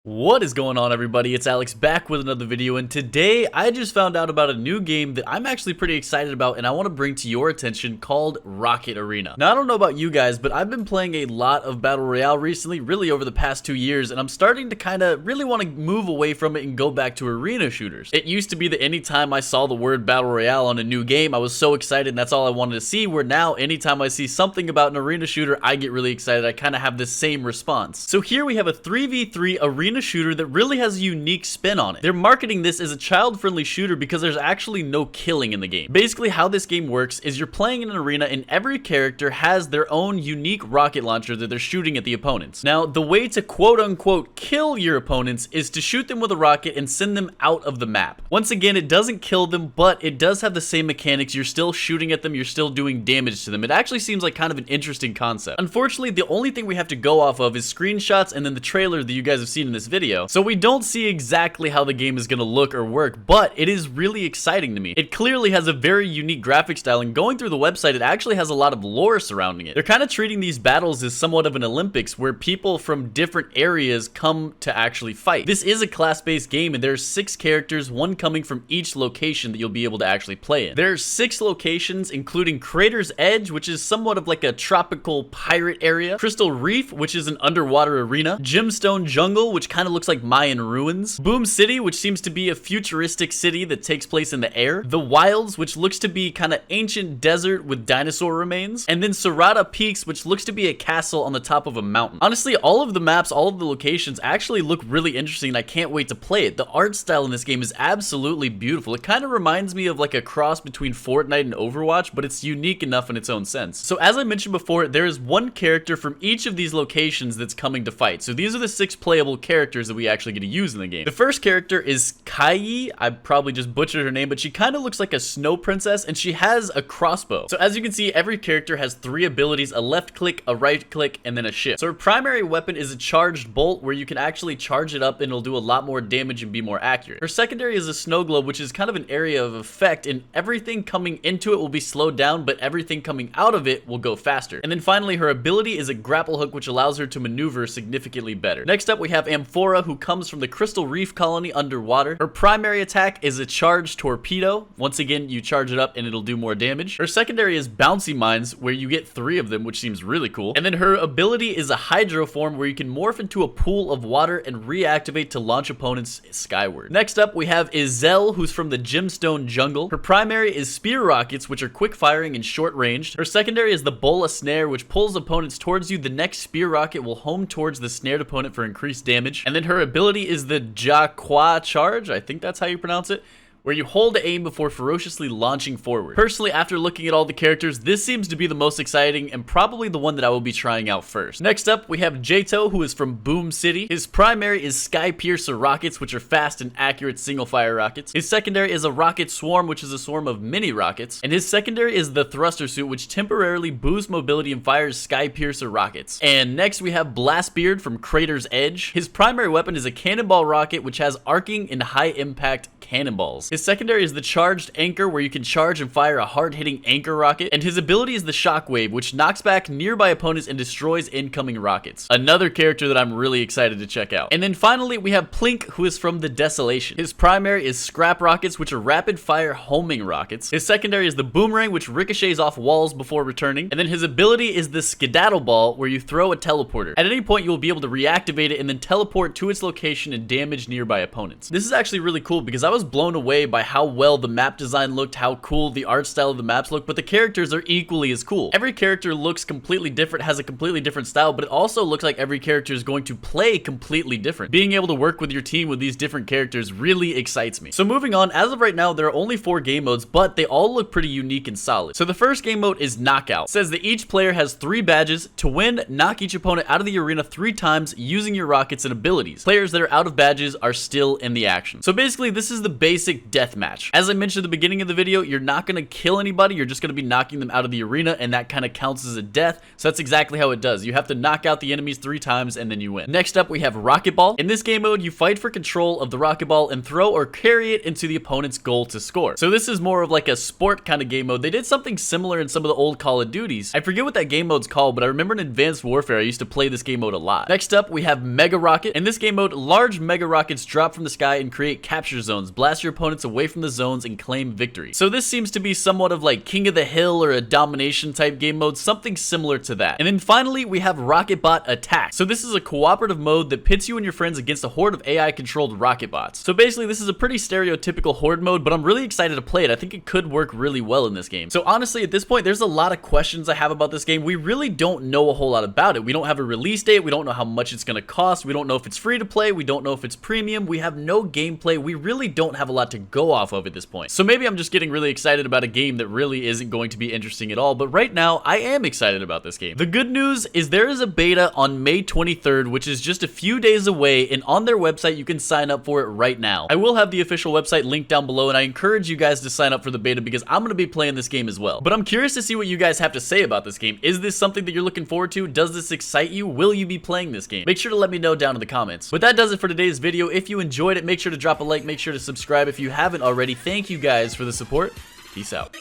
What is going on, everybody? It's Alex back with another video, and today I just found out about a new game that I'm actually pretty excited about and I want to bring to your attention called Rocket Arena. Now, I don't know about you guys, but I've been playing a lot of Battle Royale recently, really over the past 2 years, and I'm starting to kind of really want to move away from it and go back to arena shooters. It used to be that anytime I saw the word Battle Royale on a new game, I was so excited and that's all I wanted to see, where now anytime I see something about an arena shooter, I get really excited. I kind of have this same response. So here we have a 3v3 arena shooter that really has a unique spin on it. They're marketing this as a child-friendly shooter because there's actually no killing in the game. Basically, how this game works is you're playing in an arena and every character has their own unique rocket launcher that they're shooting at the opponents. Now, the way to quote-unquote kill your opponents is to shoot them with a rocket and send them out of the map. Once again, it doesn't kill them, but it does have the same mechanics. You're still shooting at them, you're still doing damage to them. It actually seems like kind of an interesting concept. Unfortunately, the only thing we have to go off of is screenshots and then the trailer that you guys have seen in this video. So we don't see exactly how the game is going to look or work, but it is really exciting to me. It clearly has a very unique graphic style, and going through the website, it actually has a lot of lore surrounding it. They're kind of treating these battles as somewhat of an Olympics where people from different areas come to actually fight. This is a class-based game, and there's 6 characters, one coming from each location that you'll be able to actually play in. There's 6 locations, including Crater's Edge, which is somewhat of like a tropical pirate area, Crystal Reef, which is an underwater arena, Gemstone Jungle, which kind of looks like Mayan ruins, Boom City, which seems to be a futuristic city that takes place in the air, The Wilds, which looks to be kind of ancient desert with dinosaur remains, and then Serrata Peaks, which looks to be a castle on the top of a mountain. Honestly, all of the maps, all of the locations actually look really interesting, and I can't wait to play it. The art style in this game is absolutely beautiful. It kind of reminds me of like a cross between Fortnite and Overwatch, but it's unique enough in its own sense. So as I mentioned before, there is one character from each of these locations that's coming to fight. So these are the 6 playable characters that we actually get to use in the game. The first character is Kai. I probably just butchered her name, but she kind of looks like a snow princess, and she has a crossbow. So as you can see, every character has 3 abilities: a left click, a right click, and then a shift. So her primary weapon is a charged bolt, where you can actually charge it up and it'll do a lot more damage and be more accurate. Her secondary is a snow globe, which is kind of an area of effect, and everything coming into it will be slowed down, but everything coming out of it will go faster. And then finally, her ability is a grapple hook, which allows her to maneuver significantly better. Next up, we have Amphora, who comes from the Crystal Reef colony underwater. Her primary attack is a charged torpedo. Once again, you charge it up and it'll do more damage. Her secondary is Bouncy Mines, where you get 3 of them, which seems really cool. And then her ability is a hydro form, where you can morph into a pool of water and reactivate to launch opponents skyward. Next up, we have Izelle, who's from the Gemstone Jungle. Her primary is spear rockets, which are quick firing and short ranged. Her secondary is the Bola Snare, which pulls opponents towards you. The next spear rocket will home towards the snared opponent for increased damage. And then her ability is the Jaqua Charge, I think that's how you pronounce it, where you hold aim before ferociously launching forward. Personally, after looking at all the characters, this seems to be the most exciting and probably the one that I will be trying out first. Next up, we have Jato, who is from Boom City. His primary is Sky Piercer rockets, which are fast and accurate single-fire rockets. His secondary is a Rocket Swarm, which is a swarm of mini rockets. And his secondary is the Thruster Suit, which temporarily boosts mobility and fires Sky Piercer rockets. And next, we have Blastbeard from Crater's Edge. His primary weapon is a cannonball rocket, which has arcing and high-impact cannonballs. His secondary is the Charged Anchor, where you can charge and fire a hard-hitting anchor rocket, and his ability is the Shockwave, which knocks back nearby opponents and destroys incoming rockets. Another character that I'm really excited to check out. And then finally, we have Plink, who is from the Desolation. His primary is Scrap Rockets, which are rapid-fire homing rockets. His secondary is the Boomerang, which ricochets off walls before returning. And then his ability is the Skedaddle Ball, where you throw a teleporter. At any point, you will be able to reactivate it and then teleport to its location and damage nearby opponents. This is actually really cool because I was blown away by how well the map design looked, how cool the art style of the maps look, but the characters are equally as cool. Every character looks completely different, has a completely different style, but it also looks like every character is going to play completely different. Being able to work with your team with these different characters really excites me. So moving on, as of right now, there are only 4 game modes, but they all look pretty unique and solid. So the first game mode is Knockout. It says that each player has 3 badges. To win, knock each opponent out of the arena 3 times using your rockets and abilities. Players that are out of badges are still in the action. So basically, this is the basic deathmatch. As I mentioned at the beginning of the video, you're not going to kill anybody, you're just going to be knocking them out of the arena, and that kind of counts as a death, so that's exactly how it does. You have to knock out the enemies 3 times and then you win. Next up, we have Rocket Ball. In this game mode, you fight for control of the rocket ball and throw or carry it into the opponent's goal to score. So this is more of like a sport kind of game mode. They did something similar in some of the old Call of Duties. I forget what that game mode's called, but I remember in Advanced Warfare, I used to play this game mode a lot. Next up, we have Mega Rocket. In this game mode, large mega rockets drop from the sky and create capture zones, blast your opponents away from the zones, and claim victory. So this seems to be somewhat of like King of the Hill or a domination type game mode, something similar to that. And then finally, we have Rocket Bot Attack. So this is a cooperative mode that pits you and your friends against a horde of AI controlled rocket bots. So basically, this is a pretty stereotypical horde mode, but I'm really excited to play it. I think it could work really well in this game. So honestly, at this point, there's a lot of questions I have about this game. We really don't know a whole lot about it. We don't have a release date. We don't know how much it's going to cost. We don't know if it's free to play. We don't know if it's premium. We have no gameplay. We really don't have a lot to go off of at this point. So maybe I'm just getting really excited about a game that really isn't going to be interesting at all, but right now I am excited about this game. The good news is there is a beta on May 23rd, which is just a few days away, and on their website you can sign up for it right now. I will have the official website linked down below, and I encourage you guys to sign up for the beta because I'm going to be playing this game as well. But I'm curious to see what you guys have to say about this game. Is this something that you're looking forward to? Does this excite you? Will you be playing this game? Make sure to let me know down in the comments. But that does it for today's video. If you enjoyed it, make sure to drop a like, make sure to subscribe if you haven't already. Thank you guys for the support. Peace out.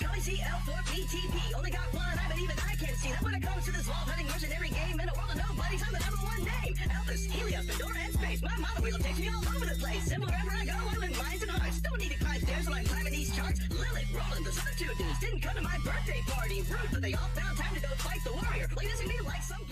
My mother wheel takes me all over the place. And wherever I go, I'm in lines and hearts. Don't need to climb stairs while I'm climbing these charts. Lilith, Roland, the Solitude dudes didn't come to my birthday party. Rude, but they all found time to go fight the warrior. Like this would be like some